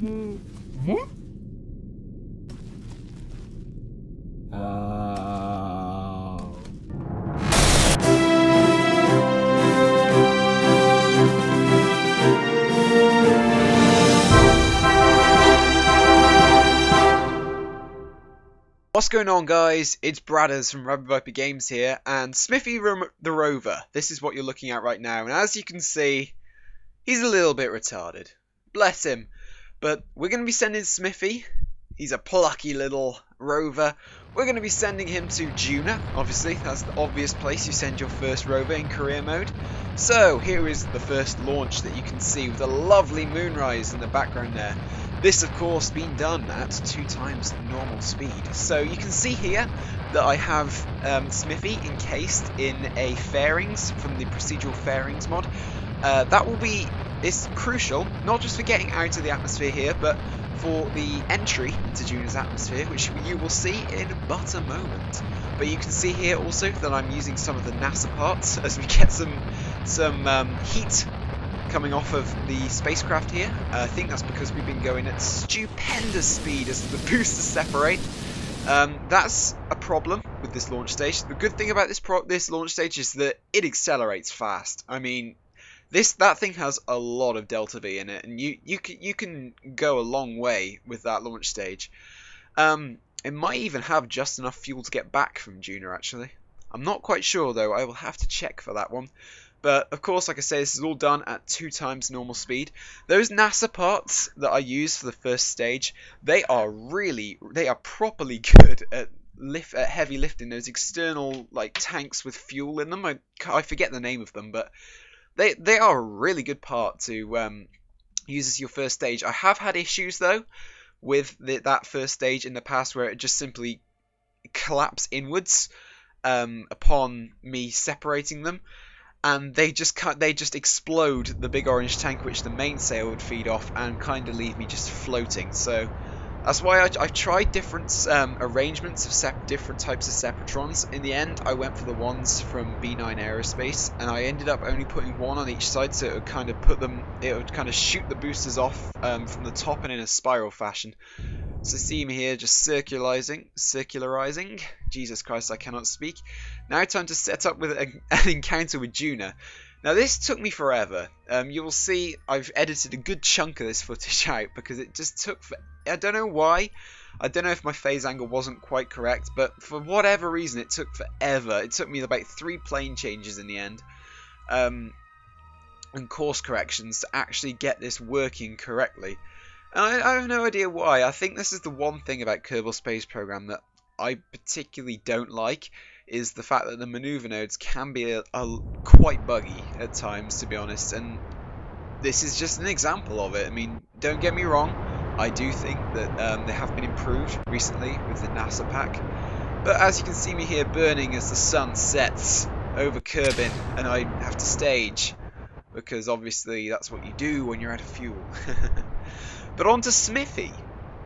What's going on, guys? It's Bradders from Rabid Games here, and SMIFFY the Rover. This is what you're looking at right now, and as you can see, he's a little bit retarded. Bless him. But we're going to be sending SMIFFY. He's a plucky little rover. We're going to be sending him to DUNA, obviously. That's the obvious place you send your first rover in career mode. So, here is the first launch that you can see with a lovely moonrise in the background there. This, of course, being done at 2 times normal speed. So you can see here that I have SMIFFY encased in a fairings from the procedural fairings mod. It's crucial, not just for getting out of the atmosphere here, but for the entry into DUNA's atmosphere, which you will see in but a moment. But you can see here also that I'm using some of the NASA parts as we get some heat coming off of the spacecraft here. I think that's because we've been going at stupendous speed as the boosters separate. That's a problem with this launch stage. The good thing about this launch stage is that it accelerates fast. I mean, that thing has a lot of delta V in it, and you can go a long way with that launch stage. It might even have just enough fuel to get back from DUNA, actually. I'm not quite sure though. I will have to check for that one. But, of course, like I say, this is all done at 2 times normal speed. Those NASA parts that I use for the first stage, they are properly good at heavy lifting. Those external, like, tanks with fuel in them. I forget the name of them, but they are a really good part to use as your first stage. I have had issues, though, with that first stage in the past where it just simply collapsed inwards upon me separating them. And they just explode the big orange tank which the mainsail would feed off and kind of leave me just floating. So that's why I've tried different arrangements of different types of Separatrons. In the end, I went for the ones from B9 Aerospace, and I ended up only putting one on each side, so it would kind of shoot the boosters off from the top and in a spiral fashion. So see me here just circularizing. Jesus Christ, I cannot speak. Now time to set up with an encounter with DUNA. Now this took me forever. You will see I've edited a good chunk of this footage out because it just took I don't know why. I don't know if my phase angle wasn't quite correct, but for whatever reason it took forever. It took me about 3 plane changes in the end. And course corrections to actually get this working correctly. And I have no idea why. I think this is the one thing about Kerbal Space Program that I particularly don't like, is the fact that the maneuver nodes can be quite buggy at times, to be honest, and this is just an example of it. I mean, don't get me wrong, I do think that they have been improved recently with the NASA pack, but as you can see me here burning as the sun sets over Kerbin, and I have to stage, because obviously that's what you do when you're out of fuel. But on to SMIFFY.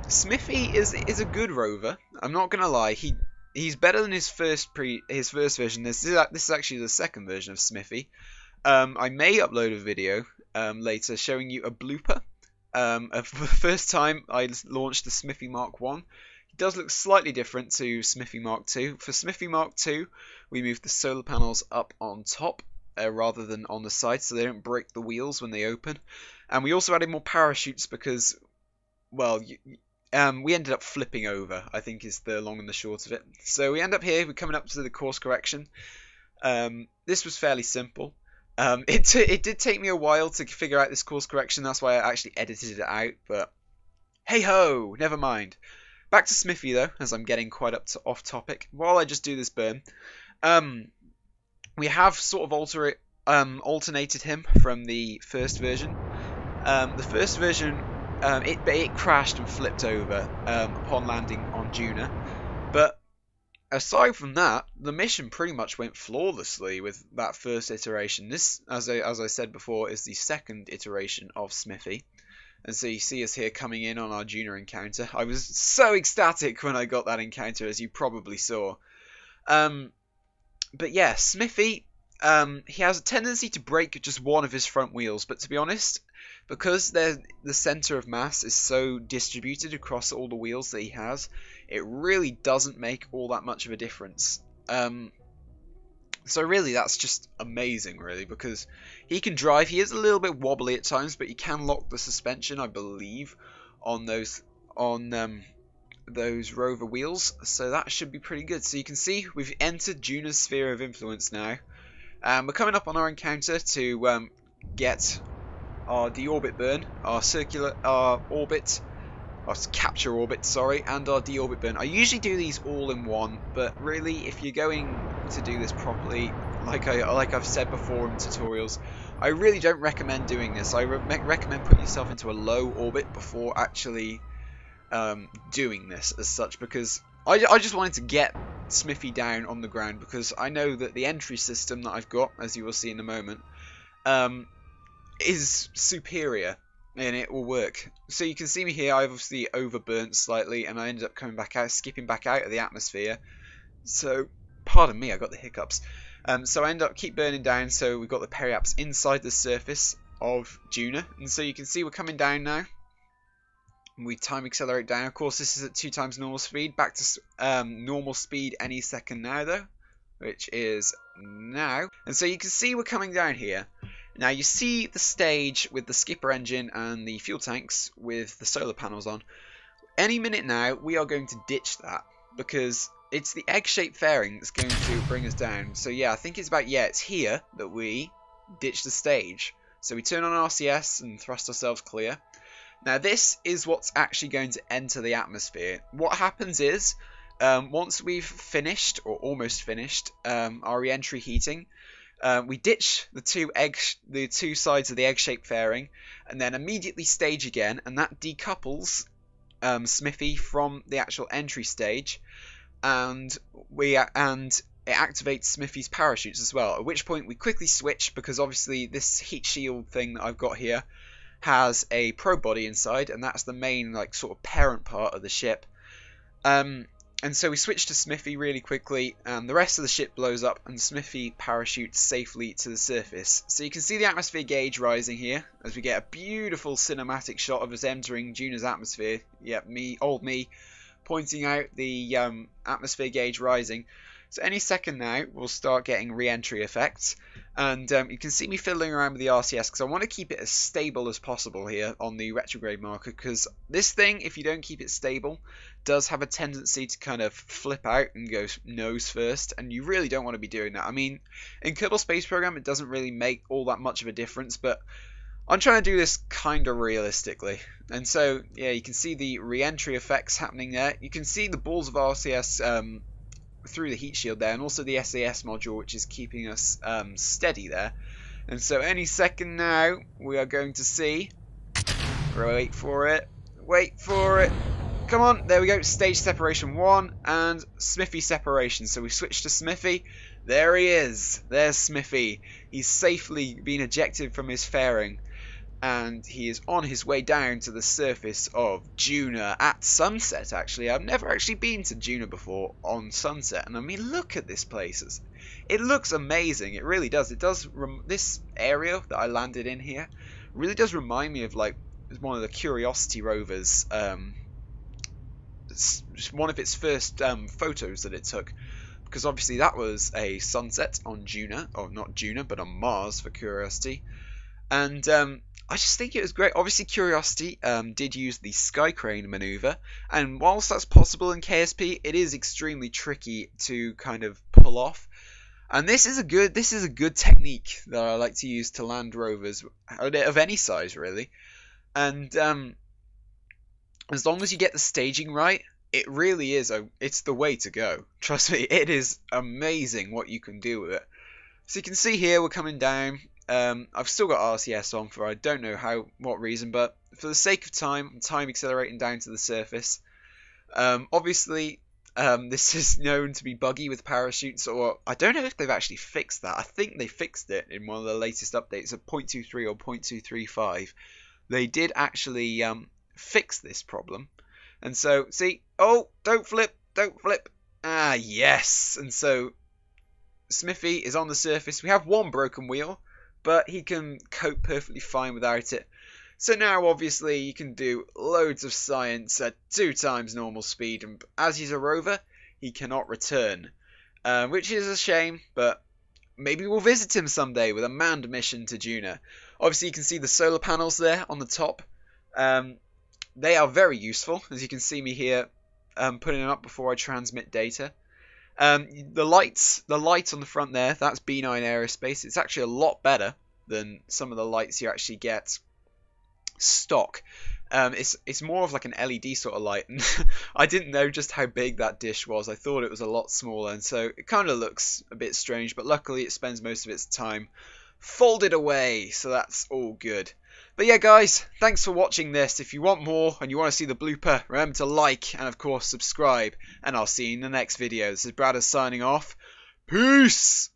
SMIFFY is a good rover. I'm not gonna lie. He's better than his first version. This is actually the second version of SMIFFY. I may upload a video later showing you a blooper of the first time I launched the SMIFFY Mark 1. It does look slightly different to SMIFFY Mark 2. For SMIFFY Mark 2, we moved the solar panels up on top rather than on the side, so they don't break the wheels when they open. And we also added more parachutes because, well, we ended up flipping over, I think is the long and the short of it. So we end up here, we're coming up to the course correction. This was fairly simple. It did take me a while to figure out this course correction, that's why I actually edited it out, but hey ho, never mind. Back to SMIFFY though, as I'm getting quite off topic. While I just do this burn, we have sort of alternated him from the first version. The first version, it crashed and flipped over upon landing on DUNA, but aside from that, the mission pretty much went flawlessly with that first iteration. This, as I said before, is the second iteration of SMIFFY. And so you see us here coming in on our DUNA encounter. I was so ecstatic when I got that encounter, as you probably saw. But yeah, SMIFFY, he has a tendency to break just one of his front wheels, but to be honest, because the center of mass is so distributed across all the wheels that he has, it really doesn't make all that much of a difference. So really that's just amazing, really, because he can drive. He is a little bit wobbly at times, but he can lock the suspension, I believe, on those rover wheels, so that should be pretty good. So you can see we've entered DUNA's sphere of influence now. We're coming up on our encounter to get our deorbit burn, our capture orbit, sorry, and our deorbit burn. I usually do these all in one, but really, if you're going to do this properly, like I've said before in tutorials, I really don't recommend doing this. I recommend putting yourself into a low orbit before actually doing this as such, because I just wanted to get SMIFFY down on the ground, because I know that the entry system that I've got, as you will see in a moment, is superior and it will work. So you can see me here, I obviously overburnt slightly and I ended up coming back out, skipping back out of the atmosphere. So, pardon me, I got the hiccups. So I end up keep burning down, so we've got the periaps inside the surface of DUNA, and so you can see we're coming down now. We time accelerate down. Of course, this is at 2 times normal speed. Back to normal speed any second now, though, which is now. And so you can see we're coming down here. Now you see the stage with the skipper engine and the fuel tanks with the solar panels on. Any minute now, we are going to ditch that, because it's the egg-shaped fairing that's going to bring us down. So yeah, I think it's about, it's here that we ditch the stage. So we turn on RCS and thrust ourselves clear. Now this is what's actually going to enter the atmosphere. What happens is, once we've finished, or almost finished, our re-entry heating, we ditch the two sides of the egg-shaped fairing, and then immediately stage again, and that decouples SMIFFY from the actual entry stage, and it activates SMIFFY's parachutes as well. At which point we quickly switch, because obviously this heat shield thing that I've got here has a probe body inside, and that's the main sort of parent part of the ship. And so we switch to SMIFFY really quickly, and the rest of the ship blows up, and SMIFFY parachutes safely to the surface. So you can see the atmosphere gauge rising here, as we get a beautiful cinematic shot of us entering DUNA's atmosphere. Yep, old me, pointing out the atmosphere gauge rising. So any second now, we'll start getting re-entry effects. And you can see me fiddling around with the RCS, because I want to keep it as stable as possible here on the retrograde marker, because this thing, if you don't keep it stable, does have a tendency to kind of flip out and go nose first, and you really don't want to be doing that. I mean, in Kerbal Space Program, it doesn't really make all that much of a difference, but I'm trying to do this kind of realistically. And so, yeah, you can see the re-entry effects happening there. You can see the balls of RCS through the heat shield there, and also the SAS module, which is keeping us steady there. And so any second now, we are going to see, wait for it, come on, there we go, stage separation 1 and SMIFFY separation. So we switch to SMIFFY, there he is, there's SMIFFY, he's safely been ejected from his fairing, and he is on his way down to the surface of DUNA at sunset. Actually, I've never actually been to DUNA before on sunset, and I mean, look at this place. It looks amazing. It really does. It does. This area that I landed in here really does remind me of one of the Curiosity rovers. One of its first photos that it took, because obviously that was a sunset on DUNA, or not DUNA, but on Mars for Curiosity, and I just think it was great. Obviously, Curiosity did use the sky crane maneuver, and whilst that's possible in KSP, it is extremely tricky to kind of pull off. And this is a good technique that I like to use to land rovers of any size, really. And as long as you get the staging right, it really is it's the way to go. Trust me, it is amazing what you can do with it. So you can see here we're coming down. I've still got RCS on for I don't know what reason, but for the sake of time, I'm time accelerating down to the surface. Obviously, this is known to be buggy with parachutes, or I don't know if they've actually fixed that. I think they fixed it in one of the latest updates of 0.23 or 0.235. They did actually fix this problem. And so, see, oh, don't flip. Ah, yes. And so, SMIFFY is on the surface. We have one broken wheel, but he can cope perfectly fine without it. So now obviously you can do loads of science at 2 times normal speed, and as he's a rover, he cannot return, which is a shame, but maybe we'll visit him someday with a manned mission to DUNA. Obviously you can see the solar panels there on the top. They are very useful, as you can see me here putting them up before I transmit data. The light on the front there, that's B9 Aerospace. It's actually a lot better than some of the lights you actually get stock. It's more of like an LED sort of light, and I didn't know just how big that dish was. I thought it was a lot smaller, and so it kind of looks a bit strange, but luckily it spends most of its time folded away, so that's all good. But yeah guys, thanks for watching this. If you want more and you want to see the blooper, remember to like and of course subscribe, and I'll see you in the next video. This is Brad signing off. Peace!